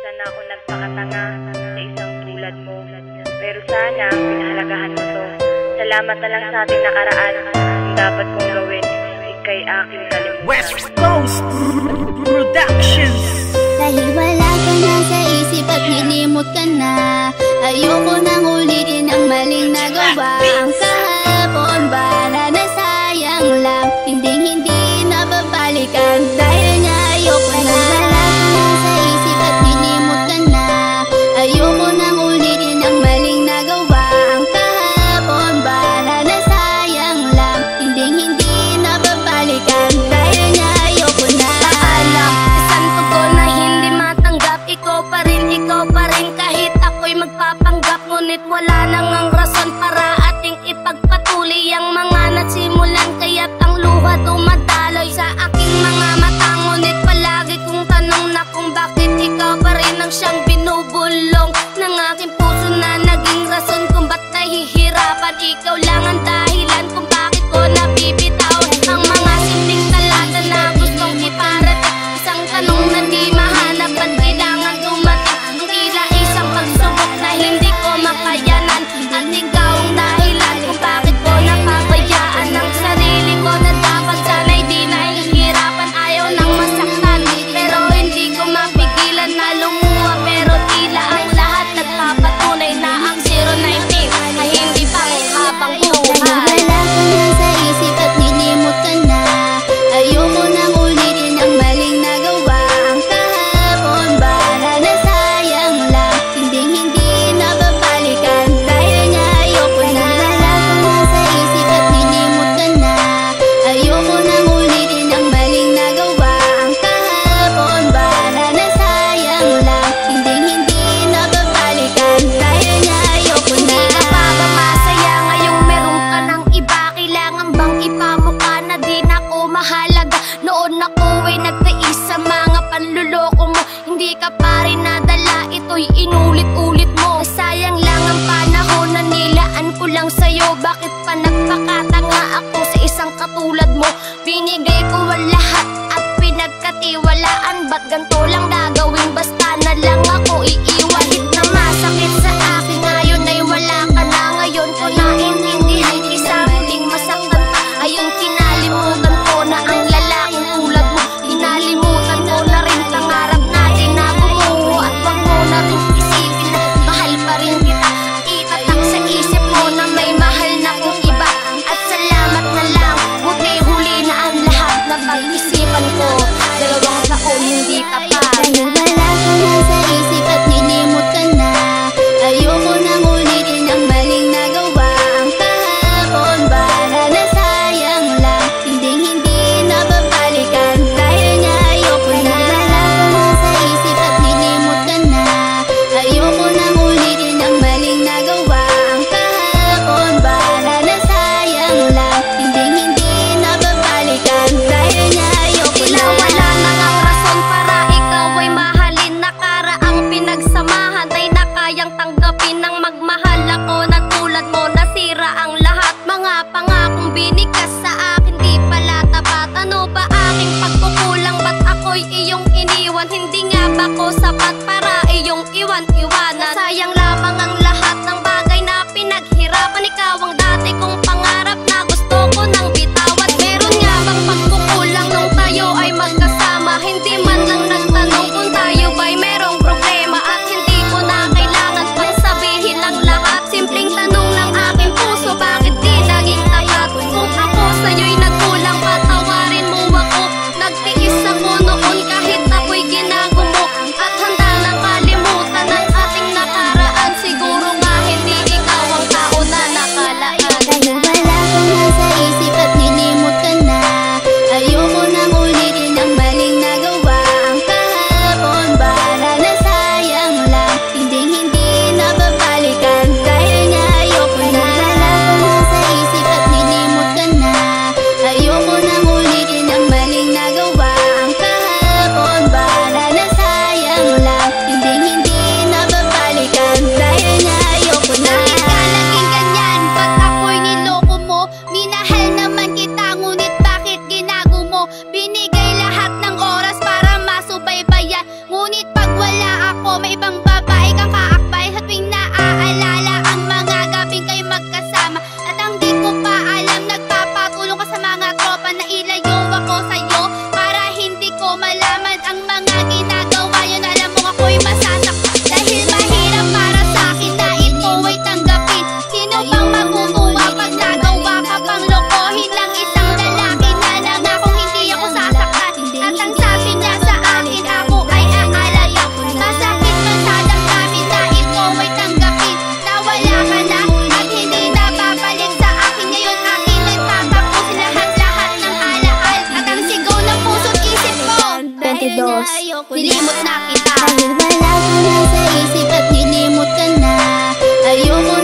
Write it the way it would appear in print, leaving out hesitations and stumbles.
minsan ako nagpakatanga sa isang tulad mo. Pero sana pinahalagahan mo to. Salamat na lang sa ating nakaraan. Ang dapat kong gawin, ika'y aking kalimutan. West Coast Productions. Dahil wala ka na sa isip at nilimot ka na, ayoko nang ulitin ang maling nagawa. Ang kahapon ba na nasayang lang, hindi na babalikan. Dahil niya ayoko na. Wala ka na sa isip at nilimot ka na, ayoko nang ulitin ang maling nagawa. Ang kahapon ba na nasayang lang, hindi na babalikan. Dahil niya ayoko na. Paalam, isang tugon na hindi matanggap. Ikaw pa rin kahit ako'y magpapanggap. Ngunit wala nang ang rason para ating ipagpatuloy ang mga nagsimulan. Kaya't ang luha dumadaloy sa aking mga mata. Ngunit palagi kong tanong na kung bakit ikaw pa rin ang siyang binubulong ng aking puso na naging rason kung ba't nahihirapan. Ikaw lang ang dahilan kung bakit ko nabibitaw ang mga simpleng talata na gustong iparating. Isang tanong na di mahanap at kailangan dumating. Ang tila isang pagsubok na hindi ko makayanan. At ikaw ang dahilan kung bakit ko napabayaan ang sarili ko na dapat sana'y di nahihirapan. Ayaw nang masaktan pero hindi ko mapigilan na lumuha. Pero tila ang lahat nagpapatunay na ang 019 ay hindi pa habang buhay. Wala ka na sa isip at nilimot ka na, ayoko nang ulitin ang maling nagawa. Ang kahapon ba na nasayang lang, hindi na babalikan. Dahil niya ayoko na. Wala ka na sa isip at nilimot ka na, ayoko nang ulitin ang maling nagawa. Ang kahapon ba na nasayang lang, hindi na babalikan. Dahil niya ayoko na. Hindi ka pa ba masaya ngayong meron ka ng iba? Kailangan bang ipamukha na di na ako mahalaga? Noon ako ay nagtiis sa mga panluloko mo. Hindi ka pa rin nadala, ito'y inulit-ulit mo. Sayang lang ang panahon na nilaan ko lang sa'yo. Bakit pa nagpakatanga ako sa isang katulad mo? Binigay ko ang lahat at pinagkatiwalaan. Ba't ganito lang gagawin? Basta na lang ako iiwan. Kahit na masakit sa akin ngayon ay wala ka na. Ngayon ko naintindihan isa muling masaktan ka. Ayun kinalimutan ko na ang lalaking tulad mo. Kinalimutan ko na rin pangarap natin na bumuo. At wag mo na rin isipin na mahal pa rin kita. Itatak sa isip mo na may mahal na kong iba. At salamat na lang, buti huli na ang lahat na pag-isipan ko. 2 taon hindi ka pa. Dahil wala ka na sa isip at nilimot ka na, ayoko nang ulitin ang maling nagawa. Ang kahapon ba na nasayang lang, hindi na babalikan. Dahil niya ayoko na. Wala ka na sa isip at nilimot ka na, ayoko nang ulitin ang maling nagawa. Ang kahapon ba na nasayang lang, hindi na babalikan. Dahil niya ayoko na. Wala na ang rason para ikaw ay mahalin. Nakaraang pinagsamahan ay nakayang tanggapin ng magmahal ako na tulad mo. Nasira ang lahat, mga pangakong binigkas sa akin di pala tapat. Ano ba aking pagkukulang? Ba't ako'y iyong iniwan? Hindi nga ba ko sapat para iyong iwan-iwanan? Sayang lamang ang lahat ng bagay na pinaghirapan. Ikaw ang dati kong pangarap na gusto ko nang bitawan. Meron nga bang pagkukulang nung tayo ay magkasama? Hindi man lang nagtanong kung tayo ba'y merong problema. At hindi ko na kailangan pang sabihin ang lahat. Simpleng tanong ng aking puso, bakit di naging tapat? Kung ako sa'yo'y nagkulang, patawarin mo ako. Nagtiis ako noon kahit ako'y ginagumo. At handa nang kalimutan ang ating ayos. Nilimot na kita dahil wala ka na sa isip at nilimot ka na. Ayoko